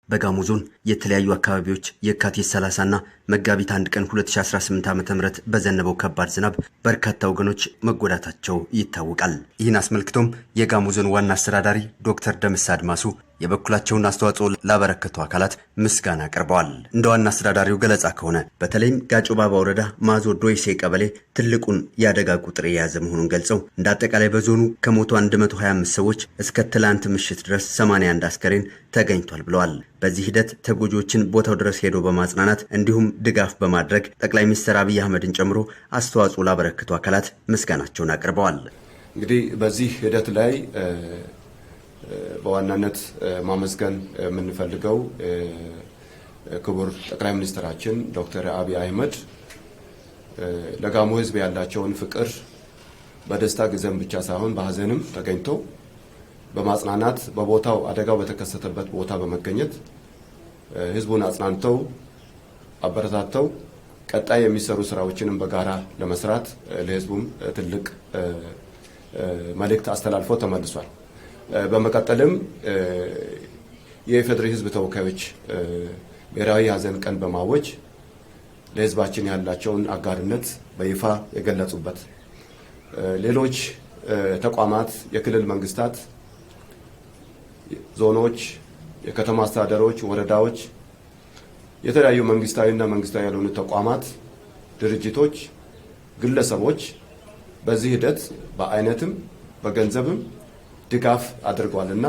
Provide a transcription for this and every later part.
በጋሞ ዞን የተለያዩ አካባቢዎች የካቲት 30 እና መጋቢት 1 ቀን 2018 ዓ.ም በዘነበው ከባድ ዝናብ በርካታ ወገኖች መጎዳታቸው ይታወቃል። ይህን አስመልክቶም የጋሞ ዞን ዋና አስተዳዳሪ ዶክተር ደምስ አድማሱ የበኩላቸውን አስተዋጽኦ ላበረከቱ አካላት ምስጋና አቅርበዋል። እንደ ዋና አስተዳዳሪው ገለጻ ከሆነ በተለይም ጋጮ ባባ ወረዳ ማዞ ዶይሴ ቀበሌ ትልቁን የአደጋ ቁጥር የያዘ መሆኑን ገልጸው እንደ አጠቃላይ በዞኑ ከሞቱ 125 ሰዎች እስከ ትላንት ምሽት ድረስ 81 አስከሬን ተገኝቷል ብለዋል። በዚህ ሂደት ተጎጂዎችን ቦታው ድረስ ሄዶ በማጽናናት እንዲሁም ድጋፍ በማድረግ ጠቅላይ ሚኒስትር አብይ አህመድን ጨምሮ አስተዋጽኦ ላበረከቱ አካላት ምስጋናቸውን አቅርበዋል። እንግዲህ በዚህ ሂደት ላይ በዋናነት ማመስገን የምንፈልገው ክቡር ጠቅላይ ሚኒስትራችን ዶክተር አብይ አህመድ ለጋሞ ሕዝብ ያላቸውን ፍቅር በደስታ ጊዜም ብቻ ሳይሆን በሀዘንም ተገኝቶ በማጽናናት በቦታው አደጋው በተከሰተበት ቦታ በመገኘት ሕዝቡን አጽናንተው አበረታተው ቀጣይ የሚሰሩ ስራዎችንም በጋራ ለመስራት ለሕዝቡም ትልቅ መልእክት አስተላልፎ ተመልሷል። በመቀጠልም የኢፌዴሪ ሕዝብ ተወካዮች ብሔራዊ ሀዘን ቀን በማወጅ ለሕዝባችን ያላቸውን አጋርነት በይፋ የገለጹበት ሌሎች ተቋማት፣ የክልል መንግስታት፣ ዞኖች፣ የከተማ አስተዳደሮች፣ ወረዳዎች፣ የተለያዩ መንግስታዊና መንግስታዊ ያልሆኑ ተቋማት፣ ድርጅቶች፣ ግለሰቦች በዚህ ሂደት በአይነትም በገንዘብም ድጋፍ አድርገዋልና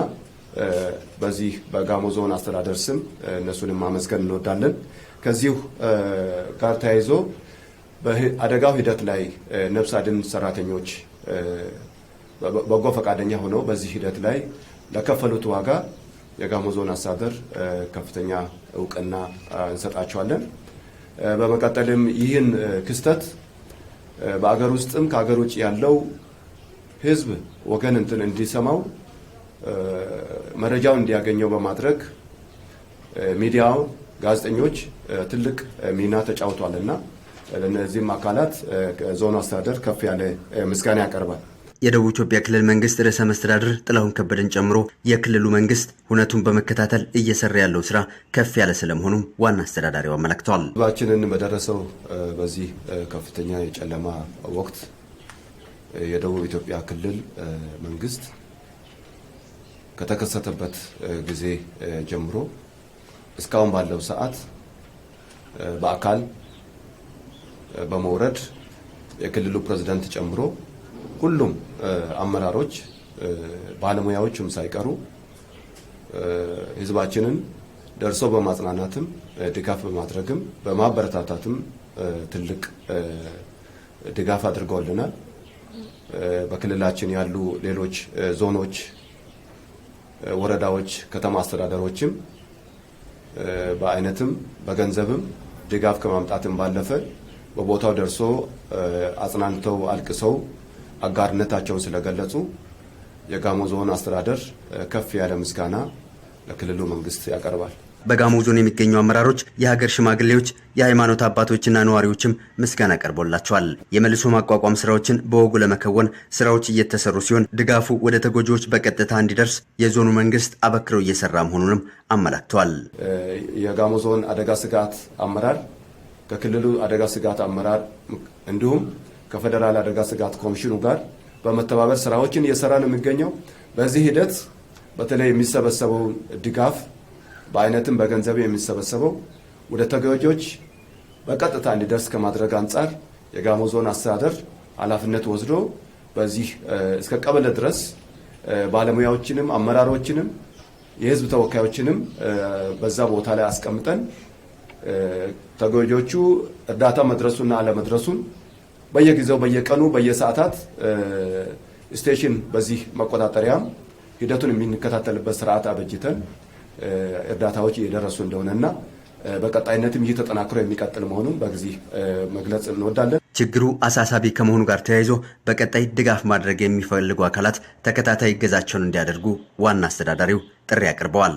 በዚህ በጋሞ ዞን አስተዳደር ስም እነሱንም ማመስገን እንወዳለን። ከዚሁ ጋር ተያይዞ በአደጋው ሂደት ላይ ነፍስ አድን ሰራተኞች በጎ ፈቃደኛ ሆነው በዚህ ሂደት ላይ ለከፈሉት ዋጋ የጋሞ ዞን አስተዳደር ከፍተኛ እውቅና እንሰጣቸዋለን። በመቀጠልም ይህን ክስተት በአገር ውስጥም ከአገር ውጭ ያለው ሕዝብ ወገን እንዲሰማው መረጃውን እንዲያገኘው በማድረግ ሚዲያው፣ ጋዜጠኞች ትልቅ ሚና ተጫውቷልና ለነዚህም አካላት ዞኑ አስተዳደር ከፍ ያለ ምስጋና ያቀርባል። የደቡብ ኢትዮጵያ ክልል መንግስት ርዕሰ መስተዳድር ጥላሁን ከበደን ጨምሮ የክልሉ መንግስት ሁነቱን በመከታተል እየሰራ ያለው ስራ ከፍ ያለ ስለመሆኑም ዋና አስተዳዳሪው አመልክተዋል። ህዝባችንን በደረሰው በዚህ ከፍተኛ የጨለማ ወቅት የደቡብ ኢትዮጵያ ክልል መንግስት ከተከሰተበት ጊዜ ጀምሮ እስካሁን ባለው ሰዓት በአካል በመውረድ የክልሉ ፕሬዝዳንት ጨምሮ ሁሉም አመራሮች፣ ባለሙያዎችም ሳይቀሩ ህዝባችንን ደርሶ በማጽናናትም ድጋፍ በማድረግም በማበረታታትም ትልቅ ድጋፍ አድርገውልናል። በክልላችን ያሉ ሌሎች ዞኖች፣ ወረዳዎች፣ ከተማ አስተዳደሮችም በአይነትም በገንዘብም ድጋፍ ከማምጣትም ባለፈ በቦታው ደርሶ አጽናንተው አልቅሰው አጋርነታቸውን ስለገለጹ የጋሞ ዞን አስተዳደር ከፍ ያለ ምስጋና ለክልሉ መንግስት ያቀርባል። በጋሞ ዞን የሚገኙ አመራሮች፣ የሀገር ሽማግሌዎች፣ የሃይማኖት አባቶችና ነዋሪዎችም ምስጋና ቀርቦላቸዋል። የመልሶ ማቋቋም ስራዎችን በወጉ ለመከወን ስራዎች እየተሰሩ ሲሆን ድጋፉ ወደ ተጎጂዎች በቀጥታ እንዲደርስ የዞኑ መንግስት አበክረው እየሰራ መሆኑንም አመላክተዋል። የጋሞ ዞን አደጋ ስጋት አመራር ከክልሉ አደጋ ስጋት አመራር እንዲሁም ከፌደራል አደጋ ስጋት ኮሚሽኑ ጋር በመተባበር ስራዎችን እየሰራ ነው የሚገኘው። በዚህ ሂደት በተለይ የሚሰበሰበው ድጋፍ በአይነትም በገንዘብ የሚሰበሰበው ወደ ተጎጂዎች በቀጥታ እንዲደርስ ከማድረግ አንጻር የጋሞ ዞን አስተዳደር ኃላፊነት ወስዶ በዚህ እስከ ቀበሌ ድረስ ባለሙያዎችንም አመራሮችንም የህዝብ ተወካዮችንም በዛ ቦታ ላይ አስቀምጠን ተጎጂዎቹ እርዳታ መድረሱና አለመድረሱን በየጊዜው በየቀኑ በየሰዓታት ስቴሽን በዚህ መቆጣጠሪያም ሂደቱን የምንከታተልበት ስርዓት አበጅተን እርዳታዎች እየደረሱ እንደሆነና በቀጣይነትም ይህ ተጠናክሮ የሚቀጥል መሆኑን በዚህ መግለጽ እንወዳለን። ችግሩ አሳሳቢ ከመሆኑ ጋር ተያይዞ በቀጣይ ድጋፍ ማድረግ የሚፈልጉ አካላት ተከታታይ እገዛቸውን እንዲያደርጉ ዋና አስተዳዳሪው ጥሪ አቅርበዋል።